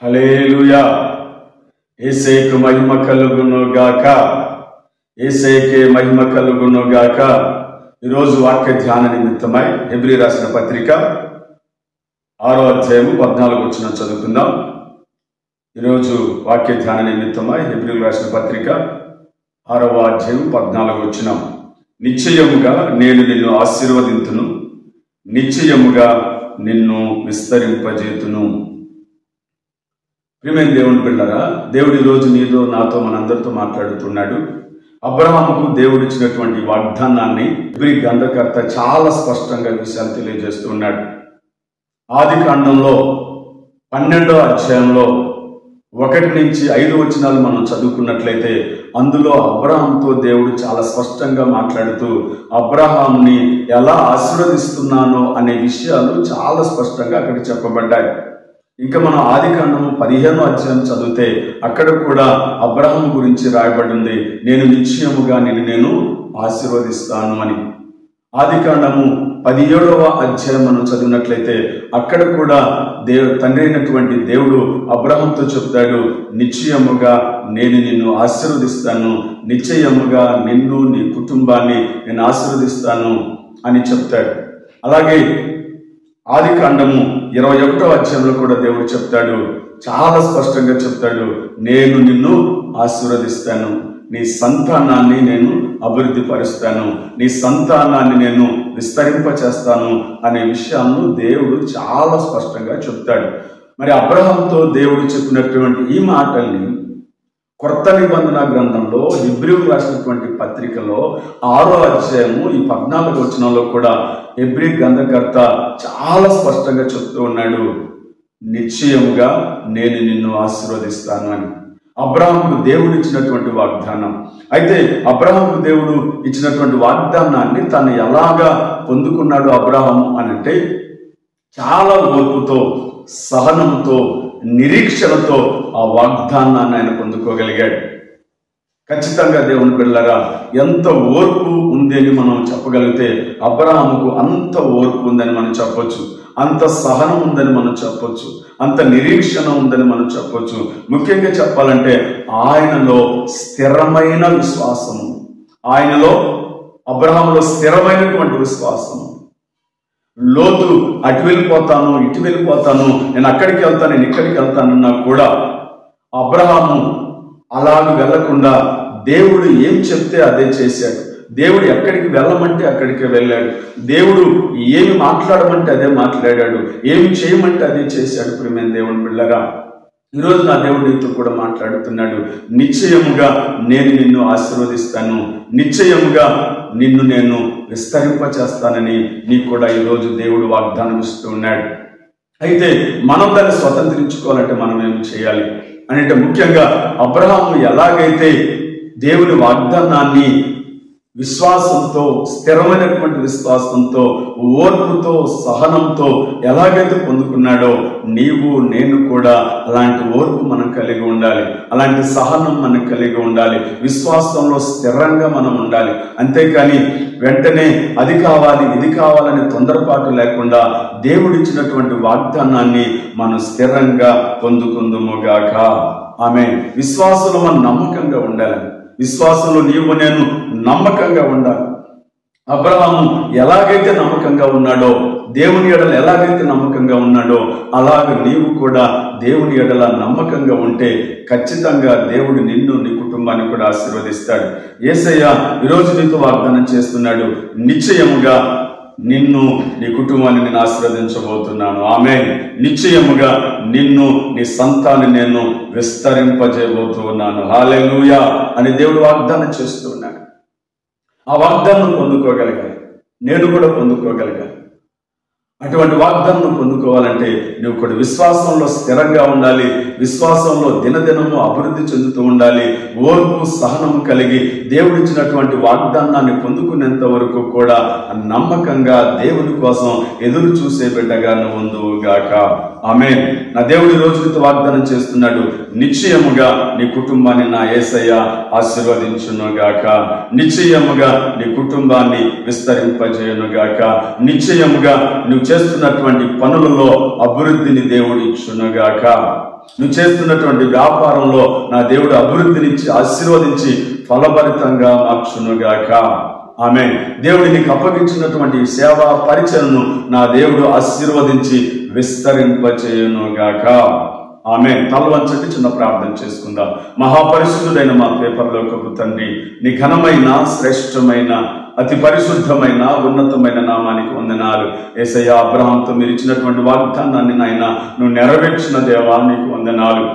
హల్లెలూయా. యేసేకు మహిమ కలుగును గాక. యేసేకే మహిమ కలుగును గాక. ఈరోజు వాక్య ధ్యాన నిమిత్తమై హెబ్రీ రాసిన పత్రిక 6వ అధ్యాయము 14వ వచనం చదువుకుందాం. ఈరోజు వాక్య ధ్యాన నిమిత్తమై హెబ్రీ రాసిన పత్రిక 6వ అధ్యాయం 14వ వచనం. నిశ్చయముగా నేను నిన్ను ఆశీర్వదింతును, నిశ్చయముగా నిన్ను విస్తరింపజేతును. ప్రియమైన దేవుని పిల్లరా, దేవుడు ఈరోజు నీతో నాతో మనందరితో మాట్లాడుతున్నాడు. అబ్రహాముకు దేవుడు ఇచ్చినటువంటి వాగ్దానాన్ని హెబ్రీ గ్రంథకర్త చాలా స్పష్టంగా విషయాలు తెలియజేస్తూ ఉన్నాడు. ఆది కాండంలో 12వ అధ్యాయంలో 1 నుంచి 5 వచనాలు మనం చదువుకున్నట్లయితే అందులో అబ్రహాంతో దేవుడు చాలా స్పష్టంగా మాట్లాడుతూ అబ్రహాంని ఎలా ఆశీర్వదిస్తున్నానో అనే విషయాలు చాలా స్పష్టంగా అక్కడ చెప్పబడ్డాయి. ఇంకా మనం ఆది కాండము 15వ అధ్యాయం చదివితే అక్కడ కూడా అబ్రహాం గురించి రాయబడింది, నేను నిశ్చయముగా నేను ఆశీర్వదిస్తాను అని. ఆది కాండము 17వ అధ్యాయం మనం చదివినట్లయితే అక్కడ కూడా తండ్రి అయినటువంటి దేవుడు అబ్రహాంతో చెప్తాడు, నిశ్చయముగా నేను నిన్ను ఆశీర్వదిస్తాను, నిశ్చయముగా నిన్ను నీ కుటుంబాన్ని నేను ఆశీర్వదిస్తాను అని చెప్తాడు. అలాగే ఆది కాండము 21వ అధ్యాయంలో కూడా దేవుడు చెప్తాడు, చాలా స్పష్టంగా చెప్తాడు, నేను నిన్ను ఆశీర్వదిస్తాను, నీ సంతానాన్ని నేను అభివృద్ధి పరుస్తాను, నీ సంతానాన్ని నేను విస్తరింపచేస్తాను అనే విషయాలను దేవుడు చాలా స్పష్టంగా చెప్తాడు. మరి అబ్రహాంతో దేవుడు చెప్పినటువంటి ఈ మాటల్ని కొత్త నిబంధన గ్రంథంలో హెబ్రీయులకు రాసినటువంటి పత్రికలో 6వ అధ్యాయము ఈ 14వ వచనంలో కూడా హెబ్రీ గ్రంథకర్త చాలా స్పష్టంగా చెప్తూ ఉన్నాడు, నిశ్చయముగా నేను నిన్ను ఆశీర్వదిస్తాను అని. అబ్రహాముకు దేవుడు ఇచ్చినటువంటి వాగ్దానం. అయితే అబ్రహాముకు దేవుడు ఇచ్చినటువంటి వాగ్దానాన్ని తను ఎలాగా పొందుకున్నాడు అబ్రహాము అని అంటే చాలా ఓర్పుతో, సహనంతో, నిరీక్షణతో ఆ వాగ్దానాన్ని ఆయన పొందుకోగలిగాడు. ఖచ్చితంగా దేవుని బిడ్డలారా, ఎంత ఓర్పు ఉంది అని మనం చెప్పగలిగితే అబ్రహాముకు అంత ఓర్పు ఉందని మనం చెప్పొచ్చు, అంత సహనం ఉందని మనం చెప్పొచ్చు, అంత నిరీక్షణ ఉందని మనం చెప్పొచ్చు. ముఖ్యంగా చెప్పాలంటే ఆయనలో స్థిరమైన విశ్వాసము, ఆయనలో అబ్రహాములో స్థిరమైనటువంటి విశ్వాసము. లోతు అటు వెళ్ళిపోతాను, ఇటు వెళ్ళిపోతాను, నేను అక్కడికి వెళ్తాను, నేను ఇక్కడికి వెళ్తానన్నా కూడా అబ్రహాము అలాగ వెళ్లకుండా దేవుడు ఏం చెప్తే అదే చేశాడు. దేవుడు ఎక్కడికి వెళ్ళమంటే అక్కడికి వెళ్ళాడు. దేవుడు ఏమి మాట్లాడమంటే అదే మాట్లాడాడు, ఏమి చేయమంటే అదే చేశాడు. ప్రియమైన దేవుని బిడ్డలారా, ఈరోజు నా దేవుడు నీతో కూడా మాట్లాడుతున్నాడు, నిశ్చయముగా నేను నిన్ను ఆశీర్వదిస్తాను, నిశ్చయముగా నిన్ను నేను విస్తరింపచేస్తానని నీకు కూడా ఈరోజు దేవుడు వాగ్దానం ఇస్తూ ఉన్నాడు. అయితే మనం దాన్ని స్వతంత్రించుకోవాలంటే మనం ఏం చేయాలి అంటే ముఖ్యంగా అబ్రహాము ఎలాగైతే దేవుని వాగ్దానాన్ని విశ్వాసంతో, స్థిరమైనటువంటి విశ్వాసంతో, ఓర్పుతో, సహనంతో ఎలాగైతే పొందుకున్నాడో నీవు నేను కూడా అలాంటి ఓర్పు మనం కలిగి ఉండాలి, అలాంటి సహనం మనం కలిగి ఉండాలి, విశ్వాసంలో స్థిరంగా మనం ఉండాలి. అంతేకాని వెంటనే అది కావాలి ఇది కావాలని తొందరపాటు లేకుండా దేవుడిచ్చినటువంటి వాగ్దానాన్ని మనం స్థిరంగా పొందుకుందుముగాక. ఆమేన్. విశ్వాసంలో మనం నమ్మకంగా ఉండాలి, విశ్వాసంలో నీవు నేను నమ్మకంగా ఉండాలి. అబ్రహాము ఎలాగైతే నమ్మకంగా ఉన్నాడో, దేవుని ఎడల ఎలాగైతే నమ్మకంగా ఉన్నాడో అలాగే నీవు కూడా దేవుని ఎడల నమ్మకంగా ఉంటే ఖచ్చితంగా దేవుడు నిన్ను, నీ కుటుంబాన్ని కూడా ఆశీర్వదిస్తాడు. యేసయ్య ఈరోజు నీతో వాగ్దానం చేస్తున్నాడు, నిశ్చయముగా నిన్ను, నీ కుటుంబాన్ని నేను ఆశీర్వదించబోతున్నాను. ఆమేన్. నిశ్చయముగా నిన్ను, నీ సంతాన్ని నేను విస్తరింపజేయబోతున్నాను. హల్లెలూయా అని దేవుడు వాగ్దానం చేస్తున్నాడు. ఆ వాగ్దానం పొందుకోగలిగాలి, నేను కూడా పొందుకోగలిగాను. అటువంటి వాగ్దానం పొందుకోవాలంటే నువ్వు కూడా విశ్వాసంలో స్థిరంగా ఉండాలి, విశ్వాసంలో దినదినము అభివృద్ధి చెందుతూ ఉండాలి, ఓర్పు సహనము కలిగి దేవుడిచ్చినటువంటి వాగ్దానాన్ని పొందుకునేంత వరకు కూడా నమ్మకంగా దేవుని కోసం ఎదురు చూసే బిడ్డగా నువ్వు ఉందువుగాక. ఆమేన్. నా దేవుడి రోజు నీతో వాగ్దానం చేస్తున్నాడు, నిశ్చయముగా నీ కుటుంబాన్ని నా యేసయ్య ఆశీర్వదించునుగాక, నిశ్చయముగా నీ కుటుంబాన్ని విస్తరింపజేయునుగాక, నిశ్చయముగా నువ్వు చేస్తున్నటువంటి పనులలో అభివృద్ధిని దేవుడు ఇచ్చునుగాక, నువ్వు చేస్తున్నటువంటి వ్యాపారంలో నా దేవుడు అభివృద్ధినిచ్చి ఆశీర్వదించి ఫలభరితంగా మార్చునుగాక. ఆమేన్. దేవుడు నీకు అప్పగించినటువంటి సేవా పరిచయను నా దేవుడు ఆశీర్వదించి విస్తరింపచేయునుగాక. ఆమేన్. తలవంచండి, చిన్న ప్రార్థన చేసుకుందాం. మహాపరిశుద్ధుడైన మా పేపర్లోకపు తండ్రి, నీ ఘనమైన శ్రేష్టమైన అతి పరిశుద్ధమైన ఉన్నతమైన నామానికి వందనాలు. యేసయ్య, అబ్రహాంతో మీరు ఇచ్చినటువంటి వాగ్దానాన్ని నాయన నువ్వు నెరవేర్చిన దేవా నీకు వందనాలు.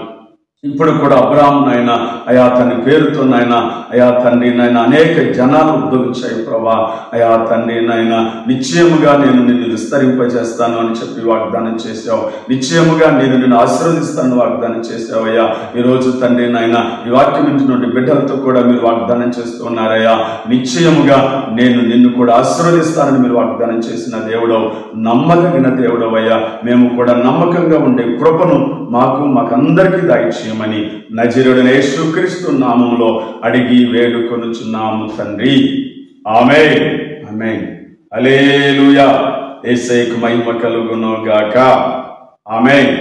ఇప్పుడు కూడా అబ్రహాం నాయన అయా తన పేరుతో నాయన అయా తండ్రి నాయన అనేక జనాలు ఉద్భవించాయి ప్రభా. అయా తండ్రి నాయన నిశ్చయముగా నేను నిన్ను విస్తరింపజేస్తాను అని చెప్పి వాగ్దానం చేశావు, నిశ్చయముగా నేను నిన్ను ఆశీర్వదిస్తాను వాగ్దానం చేశావు అయ్యా. ఈరోజు తండ్రి నాయన ఈ వాక్యం ఇంటి బిడ్డలతో కూడా మీరు వాగ్దానం చేస్తూ ఉన్నారయ్యా. నిశ్చయముగా నేను నిన్ను కూడా ఆశీర్వదిస్తానని మీరు వాగ్దానం చేసిన దేవుడవు, నమ్మదగిన దేవుడవయ్యా. మేము కూడా నమ్మకంగా ఉండే కృపను మాకందరికీ దయచేయమని నజరేయుడైన యేసుక్రీస్తు నామములో అడిగి వేడుకొనుచున్నాము తండ్రి. ఆమేన్. ఆమేన్. హల్లెలూయా. యేసయ్యకు మహిమ కలుగును గాక. ఆమేన్.